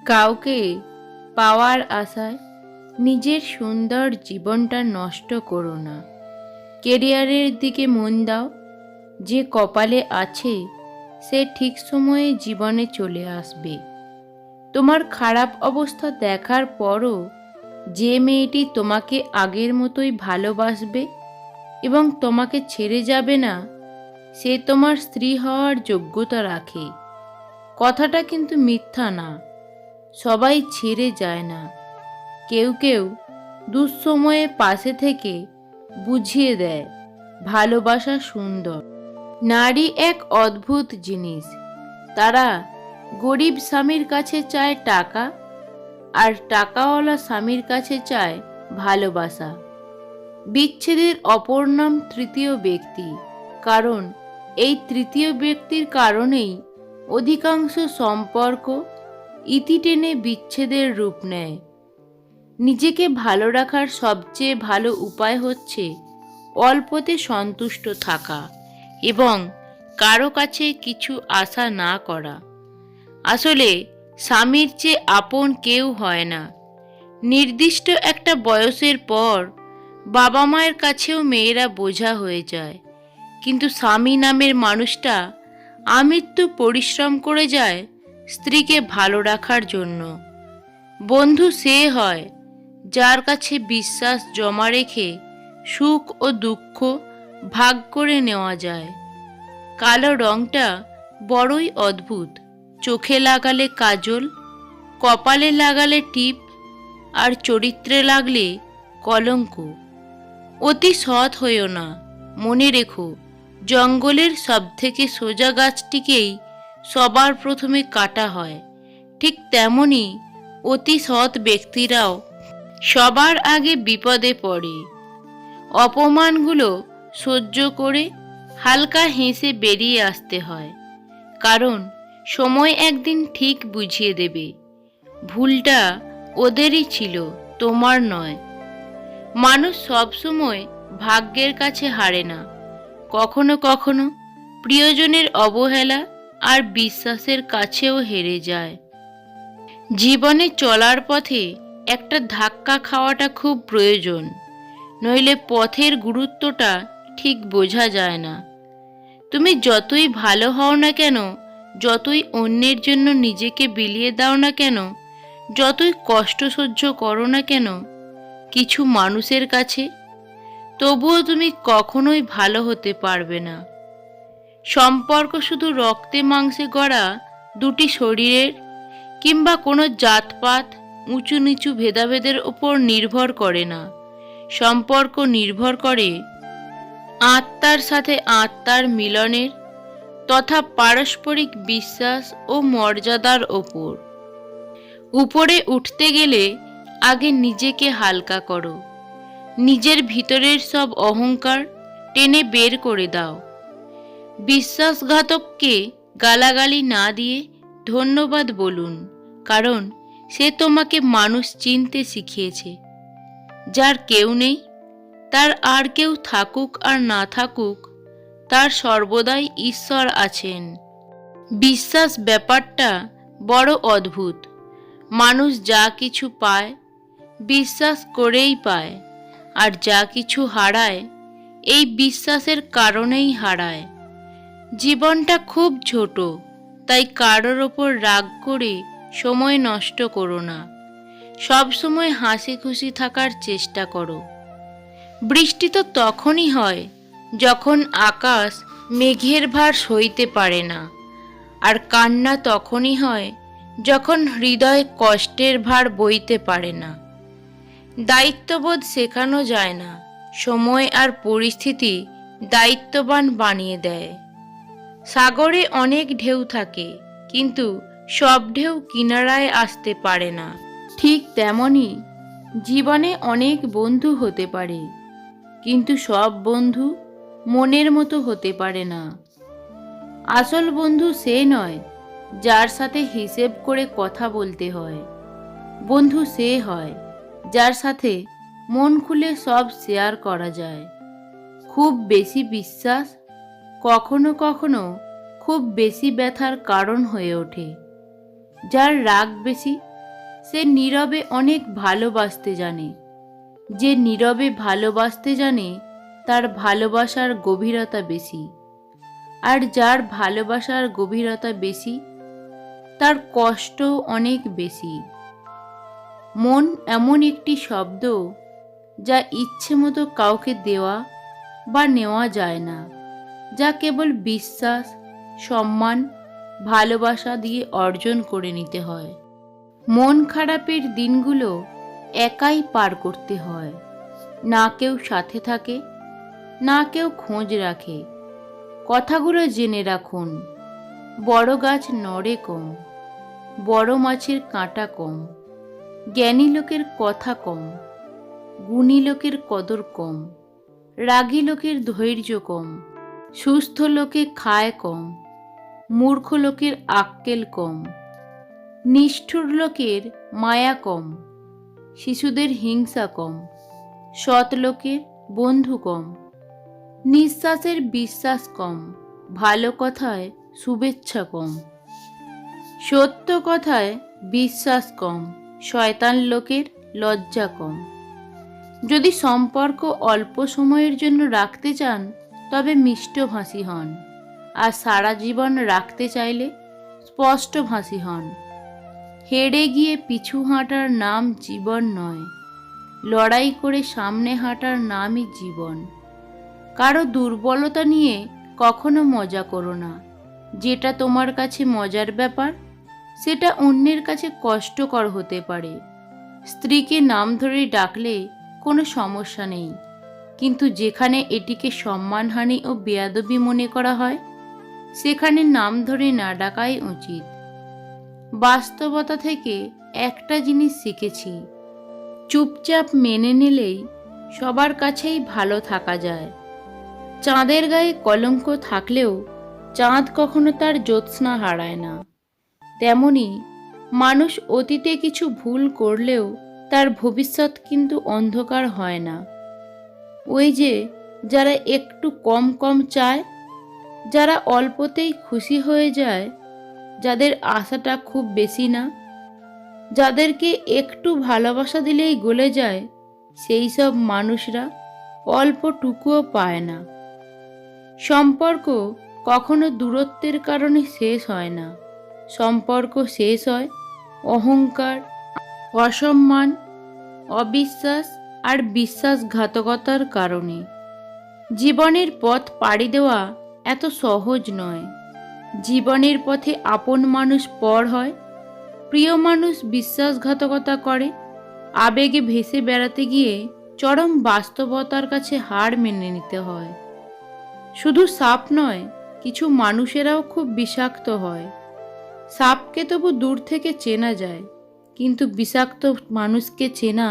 কাউকে পাওয়ার আশায় নিজের সুন্দর জীবনটা নষ্ট করো না। কেরিয়ারের দিকে মন দাও। যে কপালে আছে সে ঠিক সময়ে জীবনে চলে আসবে। তোমার খারাপ অবস্থা দেখার পরও যে মেয়েটি তোমাকে আগের মতোই ভালোবাসবে এবং তোমাকে ছেড়ে যাবে না, সে তোমার স্ত্রী হওয়ার যোগ্যতা রাখে। কথাটা কিন্তু মিথ্যা না। সবাই ছেড়ে যায় না, কেউ কেউ দুঃসময়ে পাশে থেকে বুঝিয়ে দেয় ভালোবাসা সুন্দর। নারী এক অদ্ভুত জিনিস। তারা গরিব স্বামীর কাছে চায় টাকা, আর টাকাওয়ালা স্বামীর কাছে চায় ভালোবাসা। বিচ্ছেদের অপর নাম তৃতীয় ব্যক্তি, কারণ এই তৃতীয় ব্যক্তির কারণেই অধিকাংশ সম্পর্ক ইতি টেনে বিচ্ছেদের রূপ নেয়। নিজেকে ভালো রাখার সবচেয়ে ভালো উপায় হচ্ছে অল্পতে সন্তুষ্ট থাকা এবং কারো কাছে কিছু আশা না করা। আসলে স্বামীর চেয়ে আপন কেউ হয় না। নির্দিষ্ট একটা বয়সের পর বাবা মায়ের কাছেও মেয়েরা বোঝা হয়ে যায়, কিন্তু স্বামী নামের মানুষটা আমৃত্যু পরিশ্রম করে যায় স্ত্রীকে ভালো রাখার জন্য। বন্ধু সে হয় যার কাছে বিশ্বাস জমা রেখে সুখ ও দুঃখ ভাগ করে নেওয়া যায়। কালো রংটা বড়ই অদ্ভুত। চোখে লাগালে কাজল, কপালে লাগালে টিপ, আর চরিত্রে লাগলে কলঙ্ক। অতি সৎ হইও না। মনে রেখো, জঙ্গলের সবথেকে সোজা গাছটিকেই সবার প্রথমে কাটা হয়। ঠিক তেমনি অতি সৎ ব্যক্তিরাও সবার আগে বিপদে পড়ে। অপমানগুলো সহ্য করে হালকা হেসে বেরিয়ে আসতে হয়, কারণ সময় একদিন ঠিক বুঝিয়ে দেবে ভুলটা ওদেরই ছিল, তোমার নয়। মানুষ সবসময় ভাগ্যের কাছে হারে না। কখনো কখনো প্রিয়জনের অবহেলা আর বিশ্বাসের কাছেও হেরে যায়। জীবনে চলার পথে একটা ধাক্কা খাওয়াটা খুব প্রয়োজন, নইলে পথের গুরুত্বটা ঠিক বোঝা যায় না। তুমি যতই ভালো হও না কেন, যতই অন্যের জন্য নিজেকে বিলিয়ে দাও না কেন, যতই কষ্ট সহ্য করো না কেন কিছু মানুষের কাছে, তবুও তুমি কখনোই ভালো হতে পারবে না। সম্পর্ক শুধু রক্তে মাংসে গড়া দুটি শরীরের কিংবা কোনো জাতপাত উঁচু নিচু ভেদাভেদের ওপর নির্ভর করে না। সম্পর্ক নির্ভর করে আত্মার সাথে আত্মার মিলনের তথা পারস্পরিক বিশ্বাস ও মর্যাদার ওপর। উপরে উঠতে গেলে আগে নিজেকে হালকা করো। নিজের ভিতরের সব অহংকার টেনে বের করে দাও। বিশ্বাসঘাতককে গালাগালি না দিয়ে ধন্যবাদ বলুন, কারণ সে তোমাকে মানুষ চিনতে শিখিয়েছে। যার কেউ নেই, তার আর কেউ থাকুক আর না থাকুক, তার সর্বদাই ঈশ্বর আছেন। বিশ্বাস ব্যাপারটা বড় অদ্ভুত। মানুষ যা কিছু পায় বিশ্বাস করেই পায়, আর যা কিছু হারায় এই বিশ্বাসের কারণেই হারায়। জীবনটা খুব ছোট, তাই কারোর ওপর রাগ করে সময় নষ্ট করো না। সব সময় হাসি খুশি থাকার চেষ্টা করো। বৃষ্টি তো তখনই হয় যখন আকাশ মেঘের ভার সইতে পারে না, আর কান্না তখনই হয় যখন হৃদয় কষ্টের ভার বইতে পারে না। দায়িত্ববোধ শেখানো যায় না, সময় আর পরিস্থিতি দায়িত্ববান বানিয়ে দেয়। সাগরে অনেক ঢেউ থাকে, কিন্তু সব ঢেউ কিনারায় আসতে পারে না। ঠিক তেমনি জীবনে অনেক বন্ধু হতে পারে, কিন্তু সব বন্ধু মনের মতো হতে পারে না। আসল বন্ধু সে নয় যার সাথে হিসেব করে কথা বলতে হয়। বন্ধু সে হয় যার সাথে মন খুলে সব শেয়ার করা যায়। খুব বেশি বিশ্বাস কখনো কখনো খুব বেশি ব্যথার কারণ হয়ে ওঠে। যার রাগ বেশি সে নীরবে অনেক ভালোবাসতে জানে। যে নীরবে ভালোবাসতে জানে তার ভালোবাসার গভীরতা বেশি। আর যার ভালোবাসার গভীরতা বেশি তার কষ্টও অনেক বেশি। মন এমন একটি শব্দ যা ইচ্ছে মতো কাউকে দেওয়া বা নেওয়া যায় না, যা কেবল বিশ্বাস, সম্মান, ভালোবাসা দিয়ে অর্জন করে নিতে হয়। মন খারাপের দিনগুলো একাই পার করতে হয়। না কেউ সাথে থাকে, না কেউ খোঁজ রাখে। কথাগুলো জেনে রাখুন, বড় গাছ নড়ে কম, বড় মাছের কাঁটা কম, জ্ঞানী লোকের কথা কম, গুণী লোকের কদর কম, রাগী লোকের ধৈর্য কম, সুস্থ লোকে খায় কম, মূর্খ লোকের আক্কেল কম, নিষ্ঠুর লোকের মায়া কম, শিশুদের হিংসা কম, সৎ লোকের বন্ধু কম, নিঃশ্বাসের বিশ্বাস কম, ভালো কথায় শুভেচ্ছা কম, সত্য কথায় বিশ্বাস কম, শয়তান লোকের লজ্জা কম। যদি সম্পর্ক অল্প সময়ের জন্য রাখতে চান তবে মিষ্টভাষী হন, আর সারা জীবন রাখতে চাইলে স্পষ্টভাষী হন। হেরে গিয়ে পিছু হাঁটার নাম জীবন নয়, লড়াই করে সামনে হাঁটার নামই জীবন। কারো দুর্বলতা নিয়ে কখনো মজা করো না। যেটা তোমার কাছে মজার ব্যাপার সেটা অন্যের কাছে কষ্টকর হতে পারে। স্ত্রীকে নাম ধরে ডাকলে কোনো সমস্যা নেই, কিন্তু যেখানে এটিকে সম্মানহানি ও বেয়াদবি মনে করা হয় সেখানে নাম ধরে না ডাকাই উচিত। বাস্তবতা থেকে একটা জিনিস শিখেছি, চুপচাপ মেনে নিলেই সবার কাছেই ভালো থাকা যায়। চাঁদের গায়ে কলঙ্ক থাকলেও চাঁদ কখনো তার জ্যোৎস্না হারায় না। তেমনি মানুষ অতীতে কিছু ভুল করলেও তার ভবিষ্যৎ কিন্তু অন্ধকার হয় না। ওই যে যারা একটু কম কম চায়, যারা অল্পতেই খুশি হয়ে যায়, যাদের আশাটা খুব বেশি না, যাদেরকে একটু ভালোবাসা দিলেই গলে যায়, সেই সব মানুষরা অল্পটুকুও পায় না। সম্পর্ক কখনো দূরত্বের কারণে শেষ হয় না। সম্পর্ক শেষ হয় অহংকার, অসম্মান, অবিশ্বাস আর বিশ্বাসঘাতকতার কারণে। জীবনের পথ পাড়ি দেওয়া এত সহজ নয়। জীবনের পথে আপন মানুষ পর হয়, প্রিয় মানুষ বিশ্বাসঘাতকতা করে। আবেগে ভেসে বেড়াতে গিয়ে চরম বাস্তবতার কাছে হার মেনে নিতে হয়। শুধু সাপ নয়, কিছু মানুষেরাও খুব বিষাক্ত হয়। সাপকে তবু দূর থেকে চেনা যায়, কিন্তু বিষাক্ত মানুষকে চেনা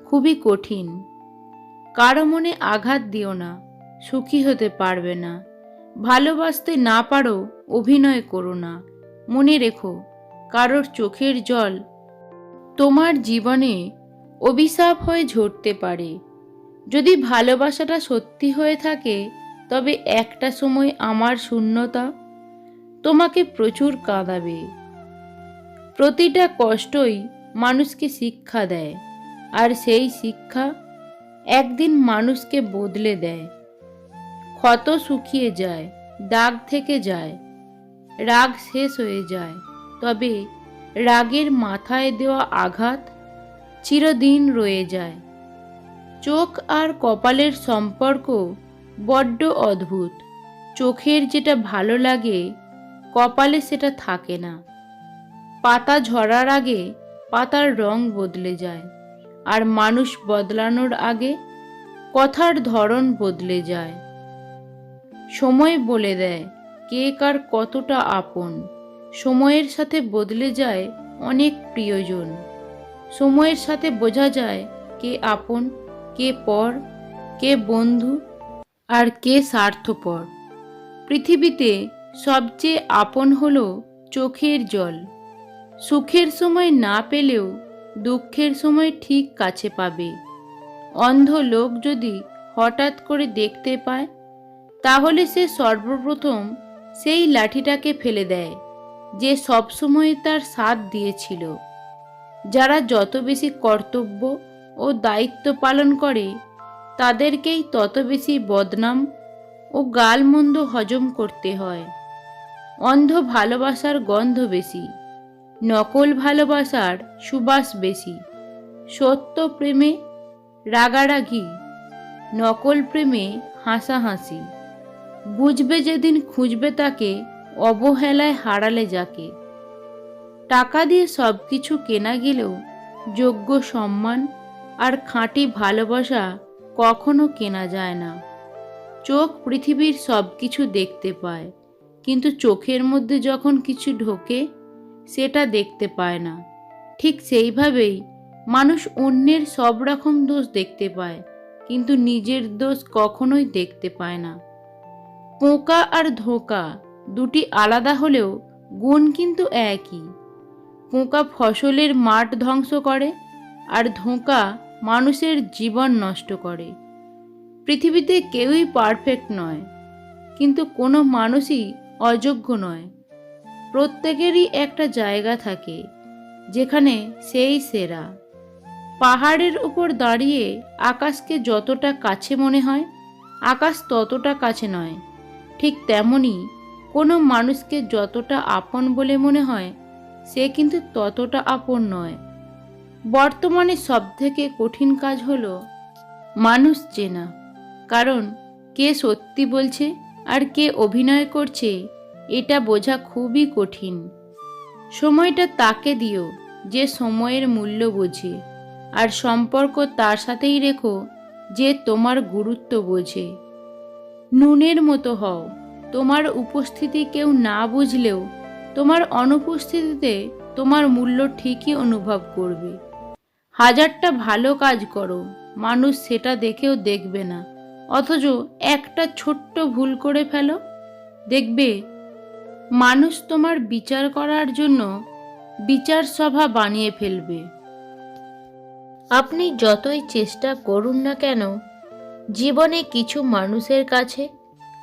খুবই কঠিন। কারো মনে আঘাত দিও না, সুখী হতে পারবে না। ভালোবাসতে না পারো, অভিনয় করো না। মনে রেখো, কারোর চোখের জল তোমার জীবনে অভিশাপ হয়ে ঝরতে পারে। যদি ভালোবাসাটা সত্যি হয়ে থাকে তবে একটা সময় আমার শূন্যতা তোমাকে প্রচুর কাঁদাবে। প্রতিটা কষ্টই মানুষকে শিক্ষা দেয়, আর সেই শিক্ষা একদিন মানুষকে বদলে দেয়। ক্ষত শুকিয়ে যায়, দাগ থেকে যায়, রাগ শেষ হয়ে যায়, তবে রাগের মাথায় দেওয়া আঘাত চিরদিন রয়ে যায়। চোখ আর কপালের সম্পর্ক বড্ড অদ্ভুত। চোখের যেটা ভালো লাগে কপালে সেটা থাকে না। পাতা ঝরার আগে পাতার রং বদলে যায়, আর মানুষ বদলানোর আগে কথার ধরন বদলে যায়। সময় বলে দেয় কে কার কতটা আপন। সময়ের সাথে বদলে যায় অনেক প্রিয়জন। সময়ের সাথে বোঝা যায় কে আপন, কে পর, কে বন্ধু আর কে স্বার্থপর। পৃথিবীতে সবচেয়ে আপন হলো চোখের জল। সুখের সময় না পেলেও দুঃখের সময় ঠিক কাছে পাবে। অন্ধ লোক যদি হঠাৎ করে দেখতে পায় তাহলে সে সর্বপ্রথম সেই লাঠিটাকে ফেলে দেয় যে সবসময় তার সাথ দিয়েছিল। যারা যত বেশি কর্তব্য ও দায়িত্ব পালন করে তাদেরকেই তত বেশি বদনাম ও গালমন্দ হজম করতে হয়। অন্ধ ভালোবাসার গন্ধ বেশি, নকল ভালোবাসার সুবাস বেশি। সত্য প্রেমে রাগারাগি, নকল প্রেমে হাসাহাসি। বুঝবে যেদিন খুঁজবে তাকে, অবহেলায় হারালে যাকে। টাকা দিয়ে সব কিছু কেনা গেলেও যোগ্য সম্মান আর খাঁটি ভালোবাসা কখনো কেনা যায় না। চোখ পৃথিবীর সব কিছু দেখতে পায়, কিন্তু চোখের মধ্যে যখন কিছু ঢোকে সেটা দেখতে পায় না। ঠিক সেইভাবেই মানুষ অন্যের সব রকম দোষ দেখতে পায়, কিন্তু নিজের দোষ কখনোই দেখতে পায় না। পোকা আর ধোঁকা দুটি আলাদা হলেও গুণ কিন্তু একই। পোকা ফসলের মাঠ ধ্বংস করে, আর ধোঁকা মানুষের জীবন নষ্ট করে। পৃথিবীতে কেউই পারফেক্ট নয়, কিন্তু কোনো মানুষই অযোগ্য নয়। প্রত্যেকেরই একটা জায়গা থাকে যেখানে সেই সেরা। পাহাড়ের উপর দাঁড়িয়ে আকাশকে যতটা কাছে মনে হয়, আকাশ ততটা কাছে নয়। ঠিক তেমনি কোনো মানুষকে যতটা আপন বলে মনে হয়, সে কিন্তু ততটা আপন নয়। বর্তমানে সবথেকে কঠিন কাজ হলো মানুষ চেনা। কারণ কে সত্যি বলছে আর কে অভিনয় করছে এটা বোঝা খুবই কঠিন। সময়টা তাকে দিও যে সময়ের মূল্য বোঝে, আর সম্পর্ক তার সাথেই রেখো যে তোমার গুরুত্ব বোঝে। নুনের মতো হও, তোমার উপস্থিতি কেউ না বুঝলেও তোমার অনুপস্থিতিতে তোমার মূল্য ঠিকই অনুভব করবে। হাজারটা ভালো কাজ করো, মানুষ সেটা দেখেও দেখবে না, অথচ একটা ছোট্ট ভুল করে ফেলো, দেখবে মানুষ তোমার বিচার করার জন্য বিচার সভা বানিয়ে ফেলবে। আপনি যতই চেষ্টা করুন না কেন, জীবনে কিছু মানুষের কাছে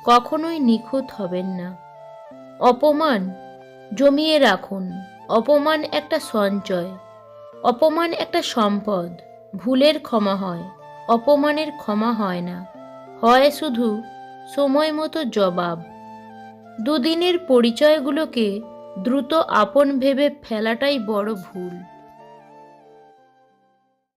কখনোই নিখুঁত হবেন না। অপমান জমিয়ে রাখুন। অপমান একটা সঞ্চয়, অপমান একটা সম্পদ। ভুলের ক্ষমা হয়, অপমানের ক্ষমা হয় না। হয় শুধু সময় মতো জবাব। দুদিনের পরিচয়গুলোকে দ্রুত আপন ভেবে ফেলাটাই বড় ভুল।